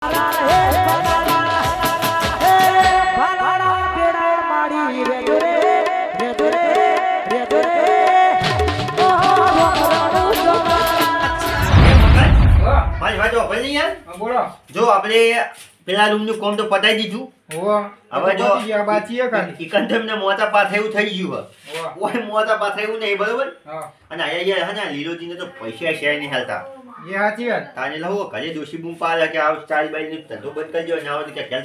જો આપણે પેલા રૂમ નું કામ તો પતાઈ દીધું. હવે જો ઇકંદમને મોટા પાથે એવું થઈ ગયું. કોઈ મોટા પાથે એવું નહીં, બરોબર. અને અહીંયા હે ને લીલોજીને તો પૈસા શેર નહીં હાલતા. એ સાચી વાત. તાને લહો ઘરે દોશી બૂમ પાડે કે આ ચાલ બાઈ નું ધંધો બંધ કરજો ને આવો કે ઘેર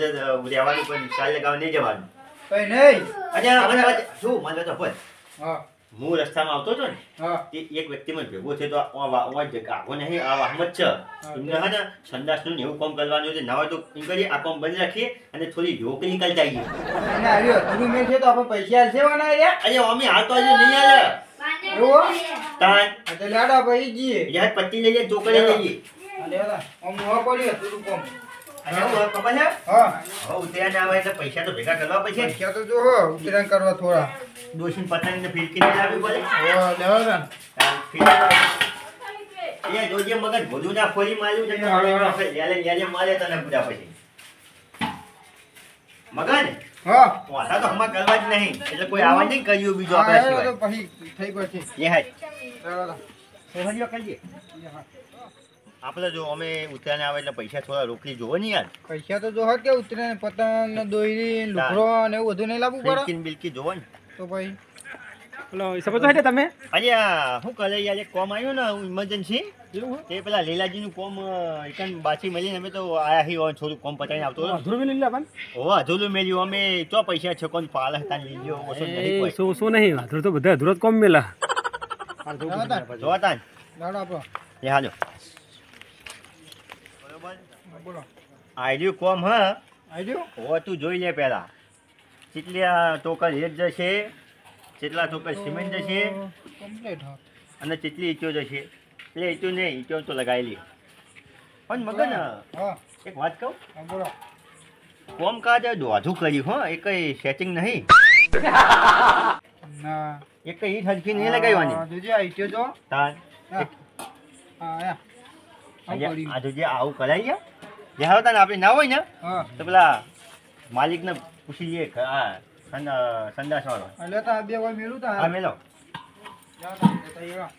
રહેવાનું પણ ચાલ લગાવ નહીં જવાનું. કઈ નહીં. અચ્છા મને જો મને તો હોય. હું રસ્તામાં આવતો હતો ને તે એક વ્યક્તિ મને ભેગો છે તો આવો નહીં આ અહમદ છે એમને હે ને સંદાસનું એવું કામ કરવાનું છે. ના હોય તો એમ કરીએ આ કામ બંધ રાખીએ અને થોડી રોકડી નીકળી જઈએ. એને આવ્યો તું મેં છે તો આપણે પૈસા આલશે વાના યાર. અરે અમે હાલ તો હજી નહીં આલે એવું તાન એટલે લાડા ભાઈ જી યાર પટ્ટી લઈએ ચોકડી લઈએ. અરે દાદા આમ નો પડ્યો તું કોમ. અને હું ખબર છે હા હવે ઉતર્યા આવે એટલે પૈસા તો ભેગા કરવા પડશે. પૈસા તો જો ઉતરાણ કરવા થોડા દોશીને પતંગને ફિરકી નહીં લાવવી પડે. લેવા એ જોજે મગજ બધું ના ફોરી માર્યું છે લે મારે તને પૂરા પછી મગન હા વાતા તો હમણાં કરવા જ નહીં એટલે કોઈ આવા નહીં કર્યું બીજો આપણે સિવાય. પછી થઈ ગયો છે એ હાય દાદા સોહરીઓ કરીએ આપણે જો અમે ઉતરાને આવે એટલે પૈસા થોડા રોકડી જોવો ને યાર. પૈસા તો જો હટ કે ઉતરાણ પતંગ ને દોરી લુગડો ને એવું બધું નહીં લાવવું પડે બિલકિન બિલકી જોવો ને તો ભાઈ હેલો સપોઝ હોય તમે અરે શું કરે યાર એક કોમ આવ્યું ને ઇમરજન્સી તે પેલા લીલાજીનું કોમ એકન બાછી મળીને અમે તો આયા હી થોડું કોમ પતાવીને આવતો અધૂરું લઈ લે પણ ઓ અધૂરું મેલ્યું અમે ચો પૈસા છે કોણ પાલે હતા લીધો ઓછો નહીં કોઈ શું નહીં અધૂરું તો બધા અધૂરો જ કોમ મેલા જોતા લાડો આપણો એ હાલો બરોબર બોલો આઈડિયું કોમ હ આવ્યો ઓ તું જોઈ લે પહેલા કેટલા ટોકર હેત જશે કેટલા ટોકર સિમેન્ટ જશે કમ્પ્લીટ હા અને કેટલી ઈંટો જશે એટલે ઈંટો નહીં ઈંટો તો લગાવેલી પણ મગન હા એક વાત કહું બોલો કોમ કાજ દોધું કર્યું હો એ કઈ સેટિંગ નહીં ના એ કઈ ઈટ હરખી નહીં લગાવવાની જોજે આઈટ્યો જો તાન હા આયા આ જોજે આવું કરાઈ ગયા જે હવે તને આપણે ના હોય ને હા તો પેલા માલિકને પૂછી લઈએ કે આ સંદાસ વાળો એટલે તો આ બે કોઈ મેળું તા હા મેલો જાઓ તા તૈયાર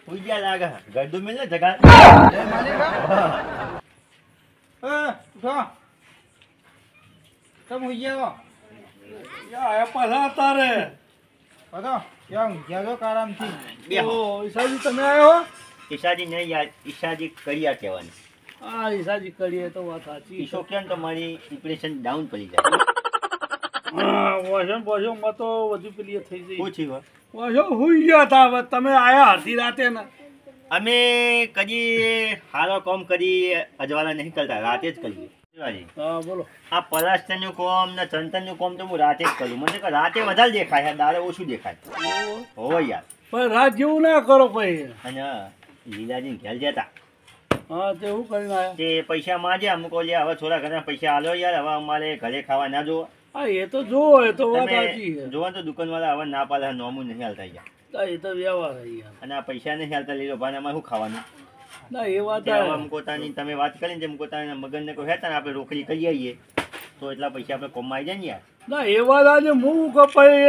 પૂજ્યા લાગે ગરદુ મેલ ને જગા જય માલિક હા ઉઠો તમે ઉઈ જાઓ આયા પાછા તારે બધો ક્યાં ગયા છો આરામથી બેહો ઈશાજી તમે આવ્યો ઈશાજી નહીં યાર ઈશાજી કરિયા કહેવાની હા ઈશાજી કરીએ તો વાત સાચી ઈશો કેમ તો મારી ઇમ્પ્રેશન ડાઉન પડી જાય વોશન માં તો વધુ પેલી થઈ જઈ પૂછી હો વોશન હુઈ ગયા તા હવે તમે આયા અડધી રાતે ને અમે કદી હારો કોમ કરી અજવાળા નહીં કરતા રાતે જ કરીએ શિવાજી હા બોલો આ પલાસ્ટરનું કોમ ને ચંતનનું કોમ તો હું રાતે જ કરું મને કે રાતે વધારે દેખાય છે દાડે ઓછું દેખાય હો યાર પણ રાત જેવું ના કરો ભાઈ અને લીલાજી ઘેર જતા હા તે શું કરીને આયા તે પૈસા માંગ્યા અમુક લે હવે થોડા ઘણા પૈસા આલો યાર હવે અમારે ઘરે ખાવા ના જોવો હા એ તો જોવો એ તો વાત તમે સાચી છે જોવા તો દુકાનવાળા હવે ના પાડે નોમું નહીં હાલતા યાર એ તો વ્યવહાર છે યાર અને આ પૈસા નહીં હાલતા લીધો ભાઈ અમારે શું ખાવાનું ના એ વાત મુકોતાની તમે વાત કરીને જે મુકોતાના મગનને કોઈ હેતા ને આપણે રોકડી કરી આવીએ તો એટલા પૈસા આપણે કોમમાં આવી જાય ને યાર ના એ વાત આજે હું કપાઈ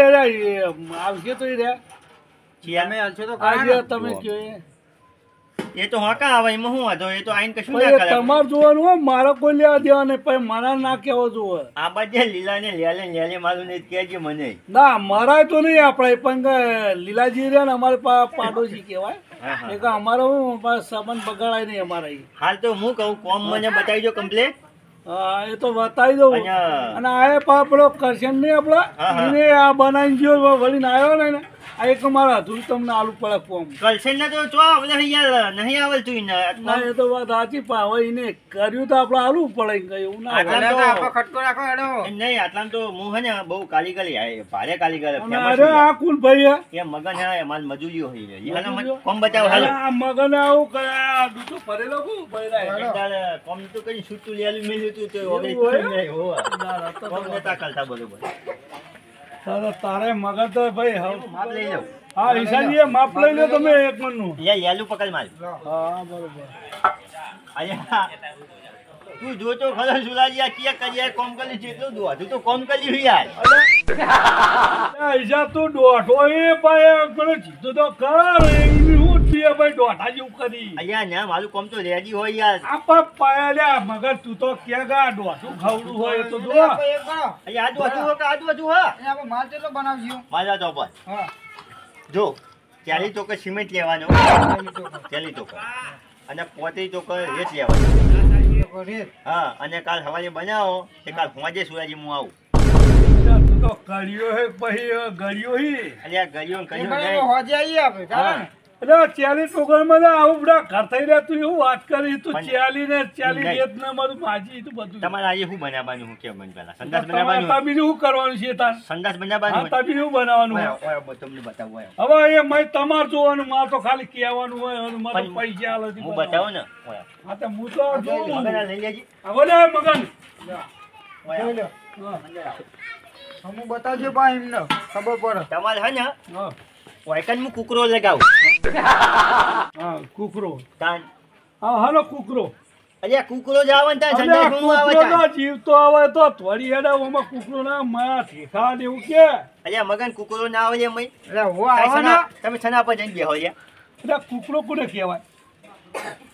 આવશે તો રહ્યા તમે હાલશો તો આજે તમે કયો એ તો હા કા આવે એમાં શું વાંધો એ તો આઈને કશું ના કરે તમારે જોવાનું હોય મારે કોઈ લેવા દેવા નહીં પછી મારા ના કેવો જોવે આ બાજુ લીલા ને લેલે મારું ને કહેજે મને ના મરાય તો નહીં આપણે પણ લીલાજી રહ્યા ને અમારે પાડોશી કહેવાય એ કે અમારે હું સંબંધ બગાડાય નહીં અમારે હાલ તો હું કહું કોમ મને બતાવી દો કમ્પ્લેટ હા એ તો બતાવી દઉં અને આ આપણો કરશન નહીં આપડે એને આ બનાવી ગયો વળીને આવ્યો ને આ એક મારા અધૂરું તમને આલુ પડે ફોર્મ કલશન ને તો ચો આપણે યાર નહીં આવતું ના એ તો વાત સાચી પણ હવે એને કર્યું તો આપણે આલુ પડે કઈ એવું ના ખટકો રાખો એડો નહીં આટલામ તો હું હે ને બહુ કારીગર ભારે કારીગર અરે આ કોણ ભાઈ એ મગન હે માલ મજૂરીઓ હોય છે કોમ બતાવો હાલો આ મગન આવું કયા દૂધો ભરેલો કો બૈરા કોમ તો કઈ છૂટું લેલું મેલ્યું તું તો ઓગળી કોમ નતા કરતા બરોબર તારે મગન તો ભાઈ માપ લઈ જાવ હા ઈશાજી એ માપ લઈ લો તમે એક મણનું. યાલું પકડ માર. હા બરોબર. અહીંયા તું જોતો ખરો સુલાજી આ ક્યાં કરીએ કોમ કરી જેટલું દોઢું તો કોમ કરી યાર. ઈશા તું દોઢો એ ભાઈ મને જીતો તો કર એની હું છે ભાઈ દોઢા જેવું કરી. અહીંયા ના મારું કોમ તો રેડી હોય યાર. આપા પાયા મગર તું તો ક્યાં ગા દોઢું ખાવડું હોય તો જો. અહીંયા આજુ હો કે આજુ હા. આપણે માલ કેટલો બનાવજો? મારા તો પર. હા. જો 40 ટોકર સિમેન્ટ લેવાનો 40 ટોકર અને 35 ટોકર રેત લેવાનો. હા અને કાલ સવારે બનાવો તે કાલ હોજે સુરાજી હું આવું. તું તો કર્યો હે પછી ગળ્યો હી. અલ્યા ગળ્યો એ કર્યો ભાઈ હોજે આવીએ આપણે ચાલો ને. એટલે 40 ટોકરમાં આવું બધા ઘર થઈ રહ્યા તું એવું વાત કરી તું 40 ને 40 રેત ને બધું માજી તું બધું. તમારે આજે શું બનાવવાનું હું કેમ બન પેલા સંદાસ બનાવવાનું. બીજું શું કરવાનું છે તાર? સંદાસ બનાવવાનું. હા બીજું શું બનાવવાનું હોય? ઓય તમને બતાવું હવે એ મય તમાર જોવાનું માર તો ખાલી કહેવાનું હોય અને માર તો પૈસા આલે છે. હું બતાવો ને ઓય. હા તો હું તો જોઉં. મગન લઈ લેજી. હવે લે મગન. ઓય. હું બતાવજો ભાઈ એમને ખબર પડે. તમારે હે ને હા ઓયકન હું કુકરો લગાવું. હા કુકરો. તાન હા હાલો કુકરો. અલ્યા કુકરો જ આવે ને તાન સંદાસ હું આવે કુકરો તાન. જીવ તો આવે તો થોડી હેડા ઓમાં કુકરો ના માયા ઠેકા દેવું કે. અલ્યા મગન કુકરો ના આવે લે મય. એટલે હું આવો ને તમે સના પર જઈને બેહો લ્યા. એટલે કુકરો કોને કહેવાય?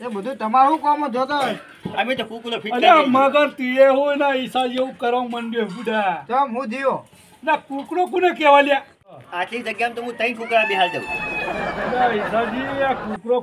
એ બધું તમારું કામ જોતા હોય. અમે તો કુકરો ફિટ અલ્યા કરી મગર તીએ હોય ને ઈસા જેવું કરવા માંડ્યો બુડા. તો હું જીવો. ના કુકરો કોને કહેવાય લ્યા? આટલી જગ્યામાં તો હું 3 કુકરા બેહાલ દઉં. અલ્યા ઈસાજી આ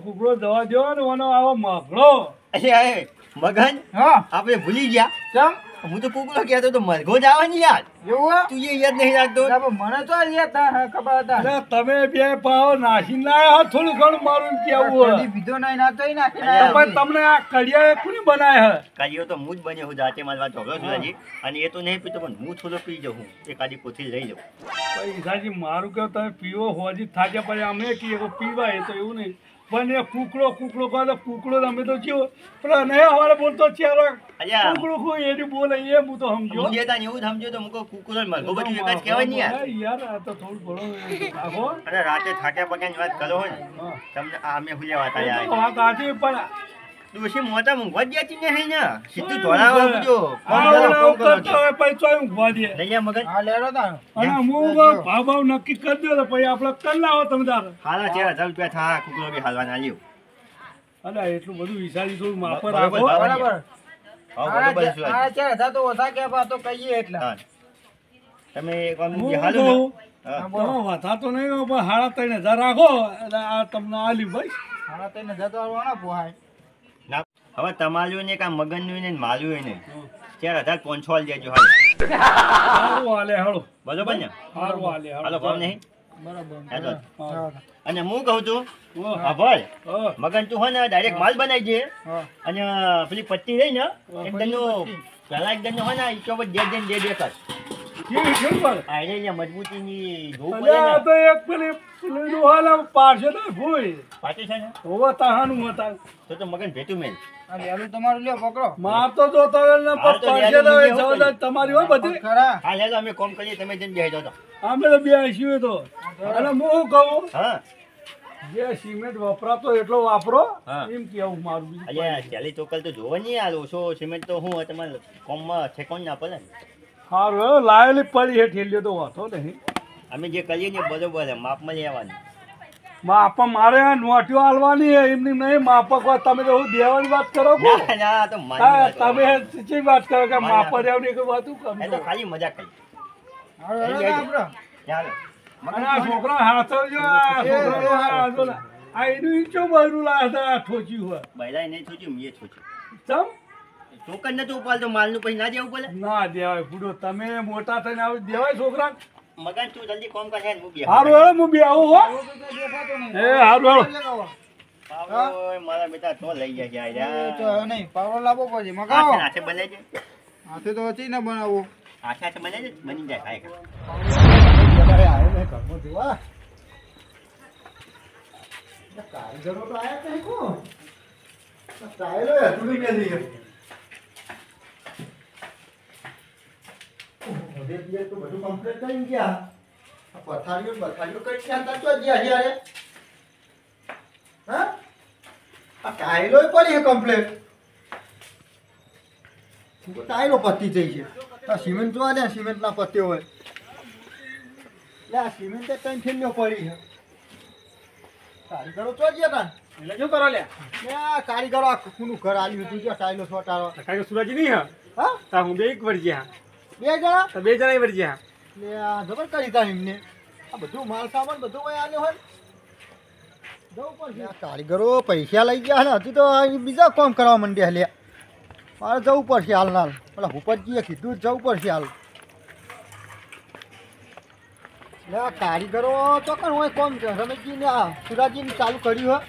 કુકરો દવા દો ને ઓનો આવો મગળો. અલ્યા એ મગન હા આપણે ભૂલી ગયા. ચમ હું તો કુકરો કહેતો તો મરઘો જ આવે ને યાર. એવું હે? તું એ યાદ નહીં રાખતો. ના, પણ મને તો યાદ હતા ખબર હતા. અલ્યા તમે બે પાવ નાસી લાયા થોડું ઘણું મારું કેવું કદી હોય. પીધો નહીં ના તોય નાખી તો લાયા. ભાઈ તમને આ કડિયા કોને બનાય હે? કાજીઓ તો હું જ બન્યો હું જાતે મારવા ઝઘડો છું હજી. અને એ તો નહીં પીતો પણ હું થોડો પી જાઉં એ કાદી કોથી લઈ લઉં. ભાઈ ઈસાજી મારું કે તમે પીવો હોજી થાજે પછી અમે કહીએ કે પીવા એ તો એવું નહીં પણ એ કુકડો કહો તો કુકડો અમે તો કેવો પેલા નહીં અમારે બોલતો ચાલો અલ્યા કુકડો કોઈ એની બોલે એ હું તો સમજો. હું જેતા એવું જ સમજ્યો તો મુકો કુકરો ને મરઘો બધું એક જ કહેવાય ને યાર. યાર આ તો થોડું ઘણું નાખો. અને રાતે થાક્યા પગ્યાની વાત કરો હોય ને હા. તમને આ અમે ભૂલ્યા વાત એ તો યાર. વાત સાચી પણ ડોશી મોટા મૂંઘવા જ જતી નહીં ને સીધું ધોળાવા આવજો. આ ઓલા ઉતરતા હોય પછી ચોય ઊંઘવા દે. લઈ જા મગન. હા લેરો તા. અને હું ભાવ નક્કી કરી દો તો પછી આપણે કરી લાવો તમે તાર. હાલા 4000 રૂપિયા થા કુકરો બી હાલવાના લ્યો. અલ્યા એટલું બધું વિચારી થોડું માપ બરોબર, રાખો. બરોબર. બરાબર. હા બરોબર છે. આ 4000 તો ઓછા કે પા તો કહીએ એટલા. હા. તમે એક વાર હું મૂકી હાલો ને. કહું, હા. તમે વધારતો નહીં હો, પણ 3500 રાખો એટલે આ તમને આલ્યું ભાઈ. હાલા તઈને જતો આવવાના પોહાય. ના હવે તમારું ને કા મગનનું ને માલું ને 4500 આલી દેજો હાલ. સારું હાલે હાલો. બરોબર ને સારું હાલે હાલો કોમ નહીં. બરાબર. હેડો. હા. અને હું કહું છું હા. હા ભાઈ હા. મગન તું હો ને ડાયરેક્ટ માલ બનાવી દે હા. અને પેલી પટ્ટી રહી ને એકદમ પેલા એકદમ હો ને ઈ ચોબત દે કર. કેવી કેવું પડે? આ એને અહીંયા મજબૂતીની જોવું અલ્યા આ પડે ને. તો એક પેલી હાલ પાડશે તો ભૂઈ પાટી છે ને હોવા તાહાનું હતા. તો મગન ભેટું મેલ. આ લેલું તમારું લ્યો પકડો. માર તો જો તમે ને હાલ તો પાડશે તો યાર એ જવાબદારી તમારી હોય બધી. ખરા. હા હેલો અમે કોમ કરીએ તમે જઈને બેસી જાઓ તો. અમે તો બે આવીશું તો અને હું શું કહું હા જે સિમેન્ટ વપરાતો એટલો વાપરો હા. એમ કેવું મારું બીજું અલ્યા 40 ટોકલ તો જોવો નહીં યાર ઓછો સિમેન્ટ તો હું તમારે કોમમાં ઠેકોણ ના પડે ને. સારું હવે લાયેલી પડી હે ઠેલ્યો તો વાંધો નહીં. અમે જે કરીએ ને બરોબર છે માપમાં લેવાનું. માપા મારે આ નોટિયો હાલવાની હે એમની નહીં માપક વાત તમે તો હું દેવાની વાત કરો છો. ના ના આ તો હા, મારી વાત તમે ચી વાત કરો કે માપા દેવાની કોઈ વાત શું એ તો કરો ખાલી મજાક કરી. હવે હેડો તા આપડે. ચાલો અને આ છોકરા હાથો જો આ છોકરા આ જો ને, આ એનું ઈચો બરું લાયા ઠોચ્યું હોય બૈરાય નહીં થોચ્યું મેં થોચ્યું. ચમ ટોકન નતું ઉપાડતો માલનું પછી ના દેવું પડે. ના દેવાય પૂડો તમે મોટા થઈને આવી દેવાય છોકરા. મગન તું જલ્દી કોમ કર હેડ હું બે. હારું હવે હું બી આવું હો. એવું તો કઈ દેખાતો નહીં. એ હારું હારું. લગાવો. ઓય મારા બેટા તો લઈ ગયા એ તો યાર. હવે નહીં પાવડો લાવવો પડશે હાથે મગાવો. હાથે બનાવી દે. હાથે તો હતી ને બનાવવું. હાથે હાથે બનાવી દે બની જાય ખાય ખા. કારીગરો તો આયા કઈ કો સ્ટાઈલ હે તુડી કે દી ઓહો દે દિયે તો બધું કમ્પ્લીટ કરી ગયા પથારીઓ કઈ ખ્યાલ તો જ્યાં યારે હા આ ટાઈલો પડી છે કમ્પ્લીટ ટાઈલો પતી થઈ છે આ સિમેન્ટ જોવા ને સિમેન્ટ ના પત્યો હોય એટલે આ સિમેન્ટ કઈ ફેલ્યો પડી છે કારીગરો તો ગયા તા એટલે શું કરો લે આ કારીગરો આખું ઘર આલ્યું હતું જો ટાઈલો છોટારો કાંઈ સુરજ નહીં હા તા હું બે એક વરજ્યા બે જણા તો બે જણા વરજ્યા એટલે આ જબર કરી તા એમને આ બધું માલ સામાન બધું હોય આલ્યો હોય જવું પડશે આ કારીગરો પૈસા લઈ ગયા ને હજી તો અહીં બીજા કામ કરવા માંડ્યા લે મારે જવું પડશે હાલ નાલ પેલા ભૂપતજીએ કીધું જવું પડશે હાલ એટલે આ કારીગરો તો કણ હોય કોમ છે રમેશજીને આ સુરાજીને ચાલુ કર્યું હોય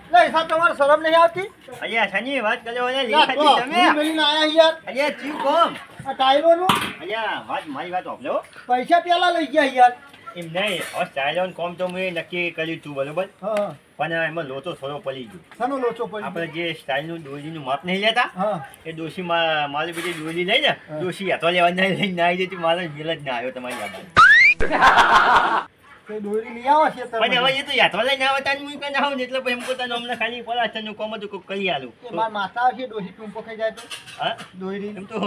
એટલે હિસાબ તમારે શરમ નહીં આવતી અલ્યા શની વાત કર્યો અલ્યા યા તો લીખાજી તમે હું મળીને આયા યાર અલ્યા ચીવ કોમ આ ટાયરોનું અલ્યા મારી વાત સાંભળો પૈસા પેલા લઈ ગયા યાર એમ નહીં હવે સ્ટાઇલોન કોમ તો મેં નક્કી કર્યું તું બરોબર હા પણ એમાં લોચો થોડો પડી ગયો શાનો લોચો પડી આપણે જે સ્ટાઇલનું દોરીનું માપ નહીં લેતા હા એ ડોશીમાં મારી બધી દોરી લઈ ને ડોશી હાથો લેવા નહીં લઈને આવી દેતી મારો બિલ જ ના આવ્યો તમારી યાદ તે દોરી લઈ આવો છે પણ હવે એ તો યાત્રા લઈને આવે ત્યાં હું કઈ આવું ને એટલે પછી એમ પોતાનું અમને ખાલી પલાસ્ટરનું કોમ હતું કોક કરી આલું માર માતા છે ડોસી ટૂંપો ખાઈ જાય તો હા દોરી એમ તો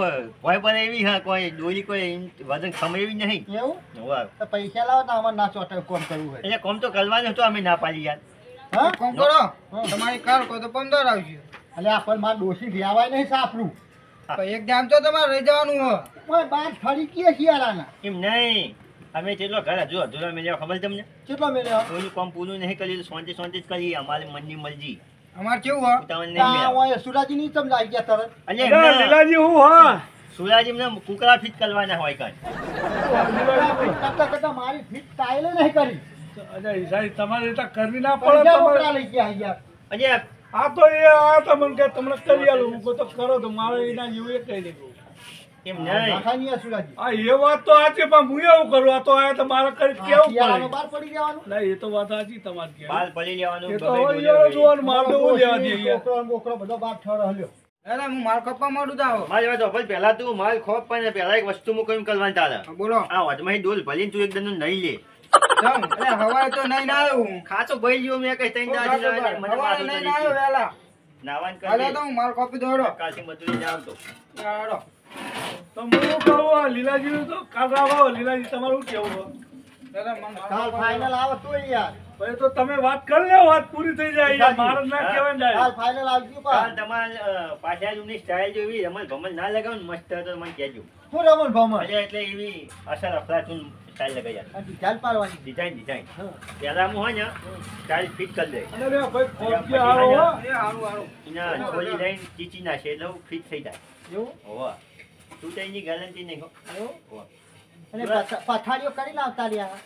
ભય પર એવી હા કોઈ દોરી કોઈ વજન ખમે એવી નહીં એવું વાહ તો પૈસા લાવો તો અમારે ના ચોટે કોમ કરવું હોય એટલે કોમ તો કરવાનું હતું અમે ના પાડી યાર હા કોમ કરો તમારી કાર કો તો 15 આવશે એટલે આ પણ માર ડોસી વ્યાવાય નહીં સાપરું એક જામ તો તમારે રહી જવાનું હોય ઓય બાર ફરી કે શિયાળાના એમ નહીં અમે કેટલો ઘર હજુ અધૂરા મેળવ્યા ખબર તમને કેટલો મેલ્યો કોઈનું કામ પૂરું નહીં કર્યું શાંતિ જ કરીએ અમારી મનની મરજી અમારે કેવું હોય તમને નહીં આ મેળવ્યા. ઓય સુરાજી ની સમજાઈ ગયા તરત અને એમને લીલાજી હું હા સુરાજીમને કુકડા ફિટ કરવાના હોય કાંઈ કરતા કરતા મારી ફીટ ટાઈલે નહીં કરી અરે સાહેબ તમારે એટલે કરવી ના પડે પૈસા તમારે રોકડા લઈ ગયા યાર અને આ તો એ આ તમને કે તમને કરી આલું હું કહું તો કરો તો મારે એના જેવું એ કહી દીધું એમ નહીં નાખાની આ સુરાજી આ એ વાત તો સાચી પણ હું એવું કરું આ તો આ તમારે કરી કેવું શિયાળાનો પડે બાર પડી જવાનું ના એ તો વાત સાચી તમારી કે બાલ પડી લેવાનું એ તો ગમે હવે દોરી યાર હોય. જોવાનું મારે તો હું લેવા દઈએ યાર. બોકરો બોકરો બધો બાર ઠર હલ્યો અરે હું માર કપ્પા માંડું તો આવો મારી વાત સાંભળ, પહેલા તું માલ ખોપ પણ પહેલા એક વસ્તુ હું કઈ કરવાની તારે બોલો આ વચમાં ડોલ ભલીને તું એકદમ નહીં લે ચમ અરે હવારે તો નહીં ના આવ્યો હું ખાચો ભાઈ જેવો મેં કઈ તઈ ના દીધા મને હવારે માથું નહીં ચડી ના આવ્યો ગયું. વહેલા નાવાન હાલે કરી તો હું માર કોપી દોડો કાશી મજૂરી જાવ તો હાલો તો હું કહું આ લીલાજી તો કાલ આવો લીલાજી તમારું કેવું હોય? દાદા મને કાલ ફાઇનલ આવે તો યાર ભાઈ તો તમે વાત કરી લે વાત પૂરી થઈ જાય યાર મારે જ ના કહેવાય ને કાલ જાય ફાઇનલ આવજો કાલ પા તમારે પાછા રૂમની સ્ટાઇલ જેવી રમણ ભમણ ના લગાવ ને મસ્ત તો મને કહેજો હું રમણ ભમણ એટલે એવી અસર અફલાતુન સ્ટાઇલ લગાઈ યાર આ ચાલ પાડવાની ડિઝાઇન પહેલા હું હોય ને સ્ટાઇલ ફિટ કરી દે અને રે ભાઈ ખોટી આવો હો. એ હારું હારું એના છોડી લઈને ચીચી નાખે એટલે ફિટ થઈ જાય એવું હોવા તું તો એની ગેરંટી નહીં હો એવું હોવા. અને પથારીઓ કરીને આવતા રહ્યા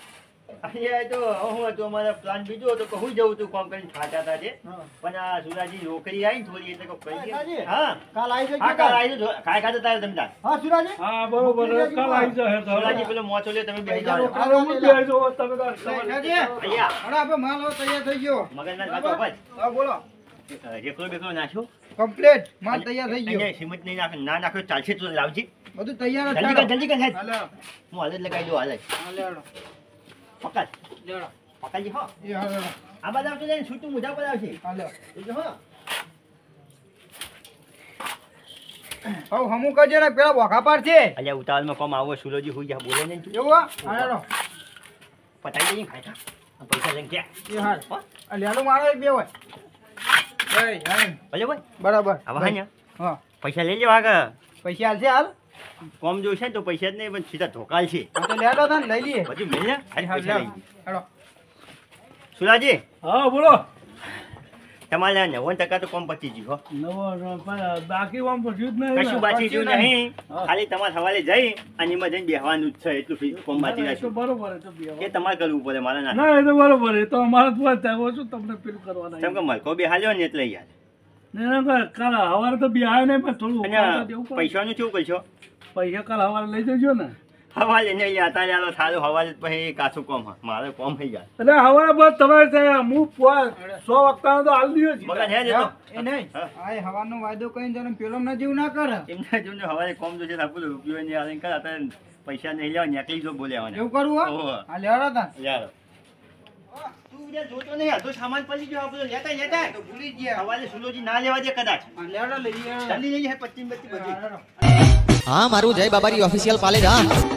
અહીંયા તો હું હતું અમારો પ્લાન બીજો હતો કે હું જવું તું કોમ કરીને ખાતા હતા છે હા. પણ આ સુરાજી નોકરી આવી ને થોડી એટલે કોઈ કહી કાકાજી? દે. હા કાલ આવી જજો હા કાલ આવી જજો. ખાઈ ખાતા તારે તમે તાર. હા સુરાજી હા બરોબર કાલ આવી જાય તો સુરાજી પેલો મોચો લ્યો તમે બેસી જાઓ. અરે હું બેસો તમે તાર અહીંયા અરે આપણે માલ હવે તૈયાર થઈ ગયો મગજના ખાતો અપાજ. હા બોલો રેકલો બેકલો નાખ્યો કમ્પ્લીટ માલ તૈયાર થઈ ગયો અહીંયા સિમેન્ટ નહીં નાખ ના નાખ્યો ચાલશે તો લાવજી બધું તૈયાર જ જલ્દી કર સાહેબ. હાલો હું હાલ જ લગાવી દઉં હાલ જ. હાલો પકડ લેડો પકડજી હો એ હાલો આ બાજુ આવતો જાય ને છૂટું મોઢા પર આવશે હાલો એટલે હો હવે હમું કરજો ને પેલા બોખા પર છે અલ્યા ઉતાવળમાં કોમ આવો સુલોજી હુઈ જા બોલે નહીં તું. એવું હાલો પતાઈ દઈએ ખાઈ ખા. આ પૈસા લઈને ક્યાં એ હાલ હો? આ લેડો મારો એક બે હોય જય હાલ ભલે ભાઈ બરાબર હવે હા ને હા પૈસા લઈ લેવા કે પૈસા હાલશે હાલ કોમ જોઈશે ને તો પૈસા જ નહીં પણ સીધા ધોકાલ છે આ તો લેડો હતા ને લઈ લઈએ બધું મિલ ને હાલ પૈસા લઈ હાલો સુરાજી હા બોલો તમારે 90% તો કોમ પતી ગયું હો બાકી આમ પછી જ કશું બાકી ગયું નહીં ખાલી તમારે સવારે જઈ અને એમાં જઈને બેહવાનું જ છે એટલું ફી કોમ બાકી રાખ્યું બરોબર એ તમારે કરવું પડે મારે ના ના એ તો બરોબર એ તો અમારે જ વાત થાય શું તમને પેલું કરવાના કેમ કે મલકો બેહાલ્યો ને એટલે યાર કાલ હવારે તો બી આવે નહીં પણ થોડું અને પૈસાનું શું કરશો પૈસા કાલ હવારે લઈ જજો ને હવાલે નહીં યાર તારે આલો સારું હવાલે પછી કાચું કોમ હા મારે કોમ થઈ જાય એટલે હવારે બસ તમારે ત્યાં હું 100 વખત તો હાલ દીધો મગજ હે જતો એ નહીં આ હવાનો વાયદો કઈ તને પેલો ના જેવું ના કરે એમના જોઈને હવાલે કોમ જોશે આપણું રૂપિયો નહીં આવે કરે અત્યારે પૈસા નહીં લેવા નીકળી જો બોલ્યા એવું કરવું હો હા લેવાડો તા યાર તું યાર જોતો નહીં આ તો સામાન પડી ગયો આપણો લેતા તો ભૂલી ગયા હવાલે સુલોજી ના લેવા દે કદાચ લેવાડો લઈ જલ્દી લઈ જાય 25 બધું હા મારું જય બાબારી ઓફિશિયલ પાલેજ હા